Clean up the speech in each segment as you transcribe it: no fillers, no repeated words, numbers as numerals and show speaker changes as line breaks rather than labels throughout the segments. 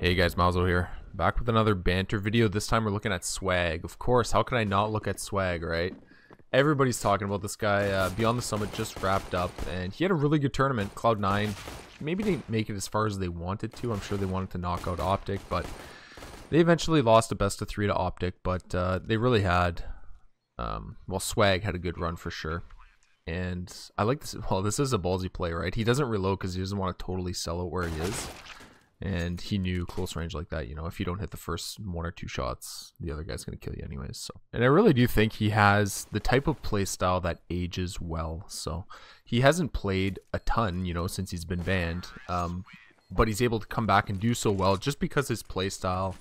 Hey guys, Malzo here. Back with another banter video. This time we're looking at swag. Of course, how can I not look at swag, right? Everybody's talking about this guy. Beyond the Summit just wrapped up, and he had a really good tournament. Cloud9 maybe didn't make it as far as they wanted to. I'm sure they wanted to knock out Optic, but they eventually lost a best of 3 to Optic. But they really had, well, swag had a good run for sure. And I like this. Well, this is a ballsy play, right? He doesn't reload because he doesn't want to totally sell it where he is. And he knew close range like that, you know, if you don't hit the first 1 or 2 shots, the other guy's going to kill you anyways. So, and I really do think he has the type of play style that ages well. So he hasn't played a ton, you know, since he's been banned. But he's able to come back and do so well just because his play style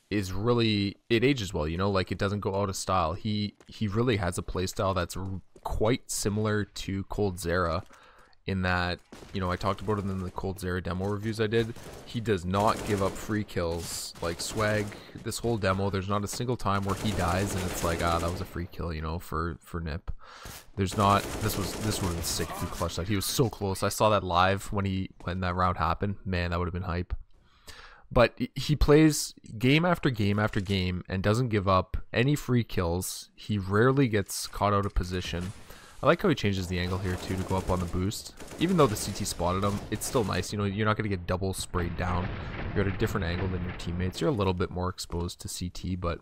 is really, it ages well, you know, like it doesn't go out of style. He really has a play style that's quite similar to coldzera. In that, you know, I talked about it in the coldzera demo reviews I did. He does not give up free kills. Like swag, this whole demo, there's not a single time where he dies and it's like, ah, that was a free kill, you know, for Nip. There's not. This would have been sick if he clutched that. He was so close. I saw that live when that round happened. Man, that would have been hype. But he plays game after game after game and doesn't give up any free kills. He rarely gets caught out of position. I like how he changes the angle here too to go up on the boost. Even though the CT spotted him, it's still nice. You know, you're not going to get double sprayed down. You're at a different angle than your teammates. You're a little bit more exposed to CT, but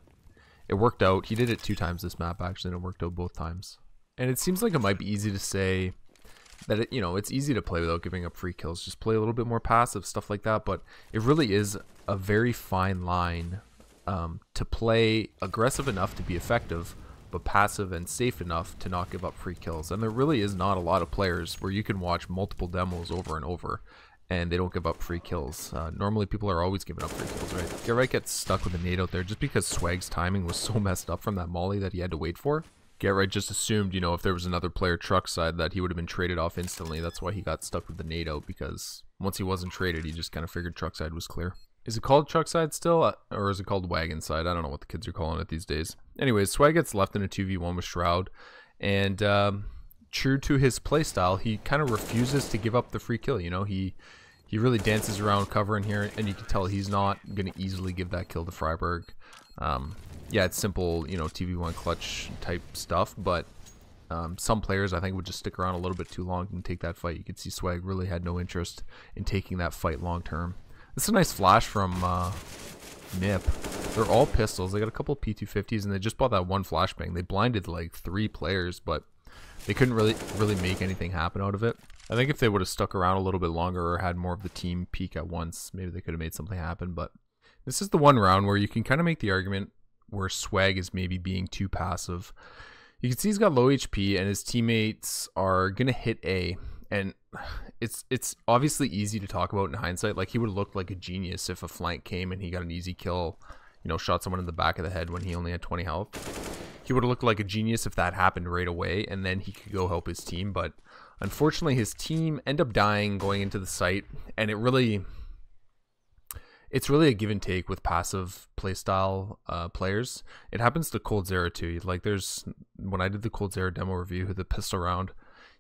it worked out. He did it 2 times this map actually, and it worked out both times. And it seems like it might be easy to say that, you know, it's easy to play without giving up free kills. Just play a little bit more passive, stuff like that. But it really is a very fine line to play aggressive enough to be effective, but passive and safe enough to not give up free kills. And there really is not a lot of players where you can watch multiple demos over and over and they don't give up free kills. Normally people are always giving up free kills, right? Get right gets stuck with a nade out there just because Swag's timing was so messed up from that molly that he had to wait for. Get right just assumed, you know, if there was another player truck side that he would have been traded off instantly. That's why he got stuck with the nade out, because once he wasn't traded, he just kind of figured truck side was clear. Is it called truck side still, or is it called wagon side? I don't know what the kids are calling it these days. Anyways, Swag gets left in a 2v1 with Shroud, and true to his playstyle, he kind of refuses to give up the free kill. You know, he really dances around covering here, and you can tell he's not going to easily give that kill to Freiburg. Yeah, it's simple, you know, 2v1 clutch type stuff, but some players I think would just stick around a little bit too long and take that fight. You could see Swag really had no interest in taking that fight long term. This is a nice flash from Nip. They're all pistols. They got a couple P250s, and they just bought that one flashbang. They blinded like 3 players, but they couldn't really make anything happen out of it. I think if they would have stuck around a little bit longer or had more of the team peak at once, maybe they could have made something happen. But this is the one round where you can kind of make the argument where Swag is maybe being too passive. You can see he's got low HP, and his teammates are going to hit A. And it's obviously easy to talk about in hindsight. Like, he would have looked like a genius if a flank came and he got an easy kill, you know, shot someone in the back of the head when he only had 20 health. He would have looked like a genius if that happened right away, and then he could go help his team. But unfortunately, his team end up dying going into the site, and it's really a give and take with passive playstyle players. It happens to coldzera too. Like, when I did the coldzera demo review, the pistol round,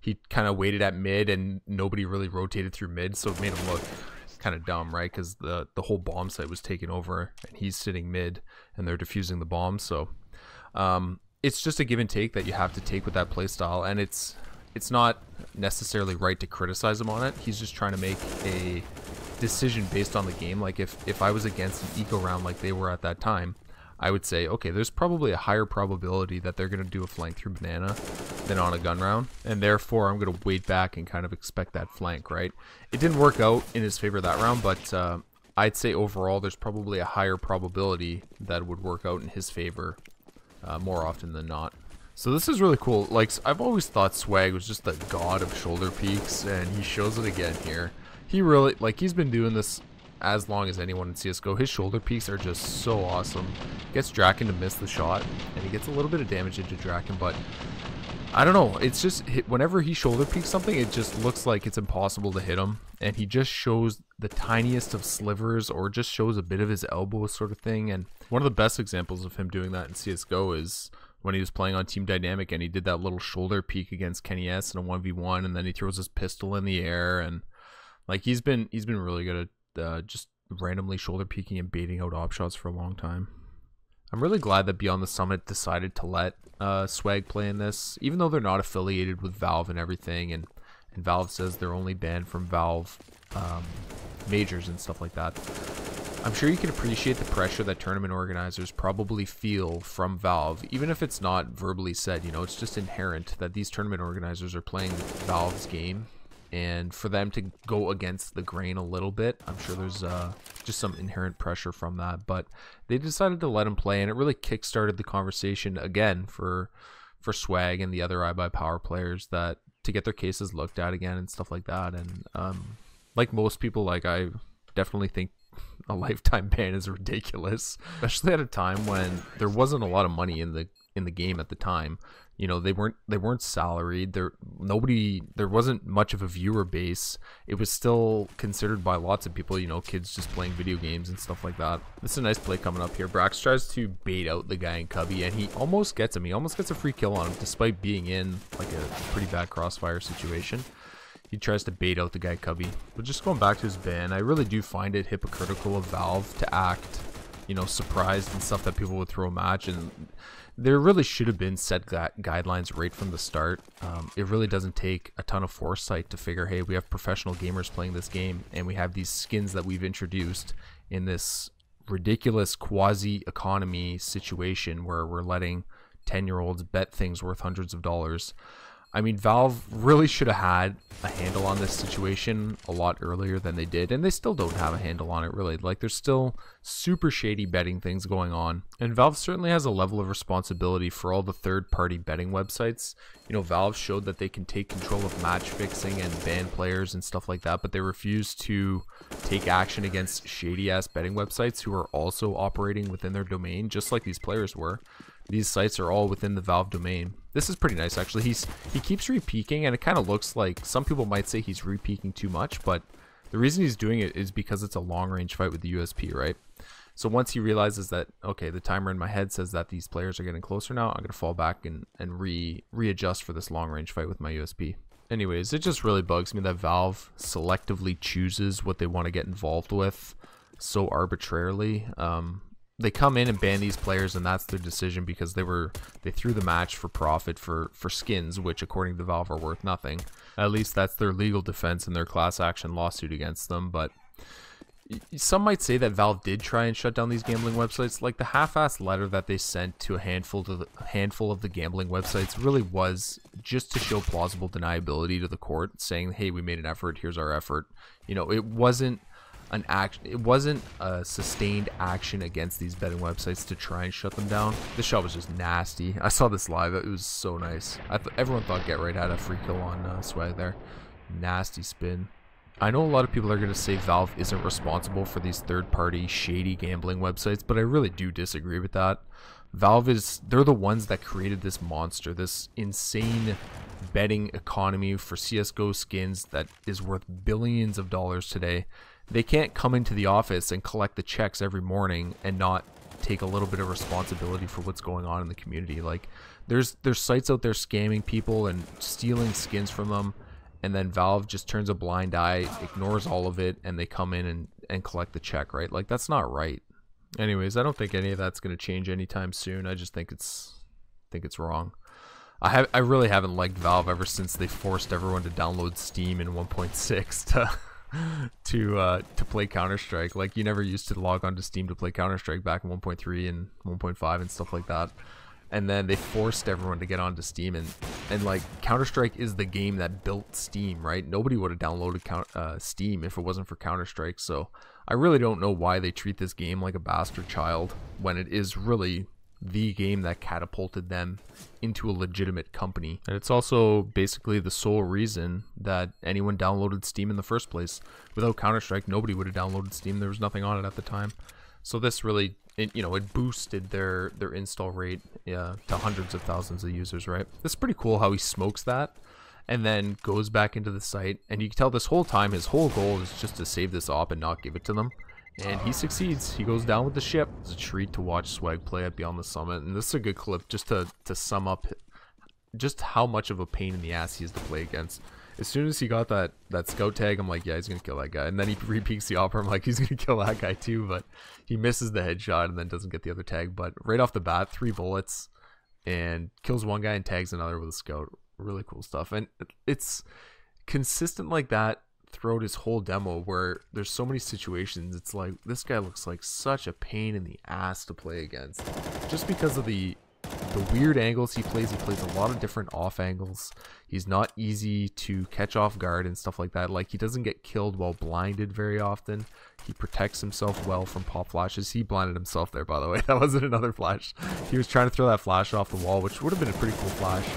he kind of waited at mid and nobody really rotated through mid, so it made him look kind of dumb, right? Because the whole bomb site was taken over and he's sitting mid and they're defusing the bomb. So it's just a give and take that you have to take with that play style, and it's not necessarily right to criticize him on it. He's just trying to make a decision based on the game. Like, if I was against an eco round like they were at that time, I would say, okay, there's probably a higher probability that they're going to do a flank through banana than on a gun round, and therefore I'm going to wait back and kind of expect that flank, right? It didn't work out in his favor that round, but I'd say overall there's probably a higher probability that it would work out in his favor more often than not. So this is really cool. Like, I've always thought Swag was just the god of shoulder peaks, and he shows it again here. He really, like, he's been doing this as long as anyone in CSGO. His shoulder peaks are just so awesome. Gets Draken to miss the shot, and he gets a little bit of damage into Draken, but I don't know. It's just, whenever he shoulder peaks something, it just looks like it's impossible to hit him, and he just shows the tiniest of slivers, or just shows a bit of his elbow sort of thing. And one of the best examples of him doing that in CSGO is when he was playing on Team Dynamic, and he did that little shoulder peek against Kenny S in a 1v1, and then he throws his pistol in the air, and like, he's been really good at just randomly shoulder peeking and baiting out op shots for a long time. I'm really glad that Beyond the Summit decided to let Swag play in this, even though they're not affiliated with Valve and everything, and Valve says they're only banned from Valve majors and stuff like that. I'm sure you can appreciate the pressure that tournament organizers probably feel from Valve, even if it's not verbally said. You know, it's just inherent that these tournament organizers are playing Valve's game, and for them to go against the grain a little bit, I'm sure there's just some inherent pressure from that. But they decided to let him play, and it really kickstarted the conversation again for Swag and the other iBuyPower players, that to get their cases looked at again and stuff like that. And like most people, like, I definitely think a lifetime ban is ridiculous, especially at a time when there wasn't a lot of money in the game at the time. You know, they weren't salaried. There wasn't much of a viewer base. It was still considered by lots of people, you know, kids just playing video games and stuff like that. This is a nice play coming up here. Brax tries to bait out the guy in Cubby, and he almost gets him. He almost gets a free kill on him, despite being in like a pretty bad crossfire situation. He tries to bait out the guy Cubby. But just going back to his ban, I really do find it hypocritical of Valve to act, you know, surprised and stuff that people would throw a match. And there really should have been set guidelines right from the start. It really doesn't take a ton of foresight to figure, hey, we have professional gamers playing this game, and we have these skins that we've introduced in this ridiculous quasi-economy situation where we're letting 10-year-olds bet things worth hundreds of dollars. I mean, Valve really should have had a handle on this situation a lot earlier than they did, and they still don't have a handle on it, really. Like, there's still super shady betting things going on, and Valve certainly has a level of responsibility for all the third-party betting websites. You know, Valve showed that they can take control of match fixing and ban players and stuff like that, but they refuse to take action against shady-ass betting websites who are also operating within their domain, just like these players were. These sites are all within the Valve domain. This is pretty nice, actually. He keeps re-peeking, and it kind of looks like some people might say he's re-peeking too much, but the reason he's doing it is because it's a long-range fight with the USP, right? So once he realizes that, okay, the timer in my head says that these players are getting closer now, I'm going to fall back and readjust for this long-range fight with my USP. Anyways, it just really bugs me that Valve selectively chooses what they want to get involved with so arbitrarily. They come in and ban these players, and that's their decision because they threw the match for profit for skins, which according to Valve are worth nothing. At least that's their legal defense in their class action lawsuit against them. But some might say that Valve did try and shut down these gambling websites. Like, the half-assed letter that they sent to a handful of the gambling websites really was just to show plausible deniability to the court, saying, hey, we made an effort, here's our effort. You know, it wasn't an action, it wasn't a sustained action against these betting websites to try and shut them down. This shot was just nasty. I saw this live, it was so nice. Everyone thought Get Right had a free kill on Swag there. Nasty spin. I know a lot of people are going to say Valve isn't responsible for these third-party shady gambling websites, but I really do disagree with that. They're the ones that created this monster, this insane betting economy for CSGO skins that is worth billions of dollars today. They can't come into the office and collect the checks every morning and not take a little bit of responsibility for what's going on in the community. Like, there's sites out there scamming people and stealing skins from them, and then Valve just turns a blind eye, ignores all of it, and they come in and collect the check, right? Like, that's not right. Anyways, I don't think any of that's going to change anytime soon. I just think it's wrong. I really haven't liked Valve ever since they forced everyone to download Steam in 1.6 to play Counter-Strike. Like, you never used to log on to Steam to play Counter-Strike back in 1.3 and 1.5 and stuff like that. And then they forced everyone to get onto Steam, and like, Counter-Strike is the game that built Steam, right? Nobody would have downloaded Steam if it wasn't for Counter-Strike. So I really don't know why they treat this game like a bastard child when it is really the game that catapulted them into a legitimate company. And it's also basically the sole reason that anyone downloaded Steam in the first place. Without Counter-Strike, nobody would have downloaded Steam. There was nothing on it at the time. So this really, it boosted their install rate to hundreds of thousands of users, right? It's pretty cool how he smokes that and then goes back into the site. And you can tell this whole time his whole goal is just to save this op and not give it to them. And he succeeds. He goes down with the ship. It's a treat to watch Swag play at Beyond the Summit. And this is a good clip just to sum up just how much of a pain in the ass he is to play against. As soon as he got that scout tag, I'm like, yeah, he's gonna kill that guy. And then he re-peeks the Opera, I'm like, he's gonna kill that guy too, but he misses the headshot and then doesn't get the other tag. But right off the bat, 3 bullets and kills one guy and tags another with a scout. Really cool stuff. And it's consistent like that throughout his whole demo, where there's so many situations it's like this guy looks like such a pain in the ass to play against, just because of the weird angles he plays. He plays a lot of different off angles. He's not easy to catch off guard and stuff like that. Like, he doesn't get killed while blinded very often. He protects himself well from pop flashes. He blinded himself there, by the way. That wasn't another flash. He was trying to throw that flash off the wall, which would have been a pretty cool flash,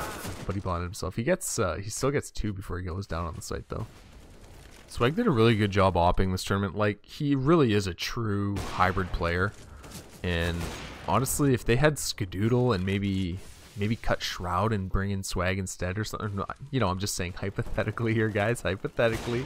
but he blinded himself. He still gets 2 before he goes down on the site though. Swag did a really good job opping this tournament. Like, he really is a true hybrid player. And honestly, if they had Skadoodle and maybe cut Shroud and bring in Swag instead or something, you know, I'm just saying hypothetically here, guys, hypothetically,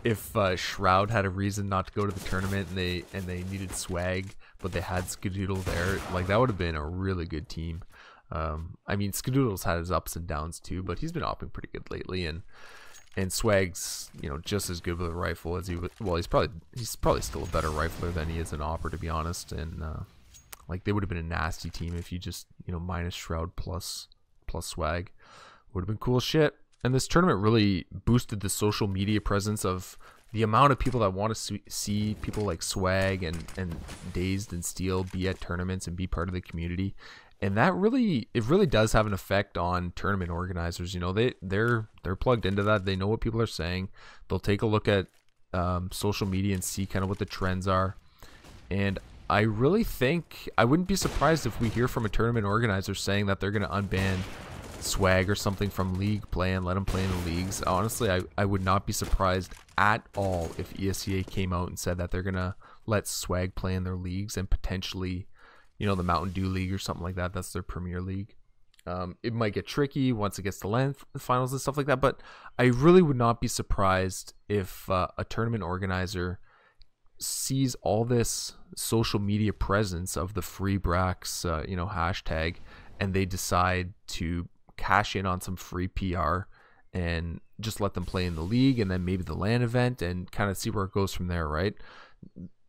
if Shroud had a reason not to go to the tournament and they needed Swag, but they had Skadoodle there, like, that would have been a really good team. I mean, Skadoodle's had his ups and downs too, but he's been opping pretty good lately, and Swag's, you know, just as good with a rifle as he was. Well, he's probably still a better rifler than he is an opper, to be honest. And like, they would have been a nasty team if you just, you know, minus Shroud plus Swag. Would have been cool as shit. And this tournament really boosted the social media presence of the amount of people that want to see people like Swag and Dazed and Steel be at tournaments and be part of the community. And that really does have an effect on tournament organizers. You know, they're plugged into that. They know what people are saying. They'll take a look at social media and see kind of what the trends are. And I really think, I wouldn't be surprised if we hear from a tournament organizer saying that they're going to unban Swag or something from league play and let him play in the leagues. Honestly, I would not be surprised at all if ESEA came out and said that they're going to let Swag play in their leagues and potentially, you know, the Mountain Dew League or something like that. That's their premier league. It might get tricky once it gets to LAN finals and stuff like that, but I really would not be surprised if a tournament organizer sees all this social media presence of the free Brax, you know, hashtag, and they decide to cash in on some free PR and just let them play in the league and then maybe the LAN event and kind of see where it goes from there, right?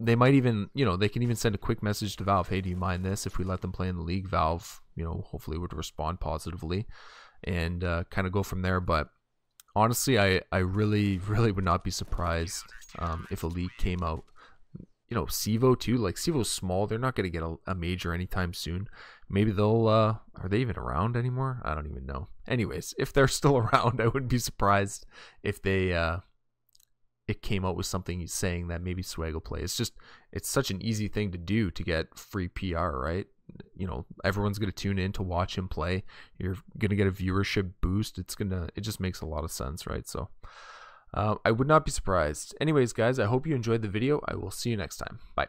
They might even, you know, they can even send a quick message to Valve, hey, do you mind this if we let them play in the league? Valve, you know, hopefully would respond positively and kind of go from there. But honestly, I really would not be surprised if a league came out. You know, Sivo too, like, Sivo's small. They're not going to get a major anytime soon. Maybe they'll, are they even around anymore? I don't even know. Anyways, if they're still around, I wouldn't be surprised if they, it came out with something saying that maybe Swag will play. It's such an easy thing to do to get free PR, right? You know, everyone's going to tune in to watch him play. You're going to get a viewership boost. It just makes a lot of sense, right? So I would not be surprised. Anyways, guys, I hope you enjoyed the video. I will see you next time. Bye.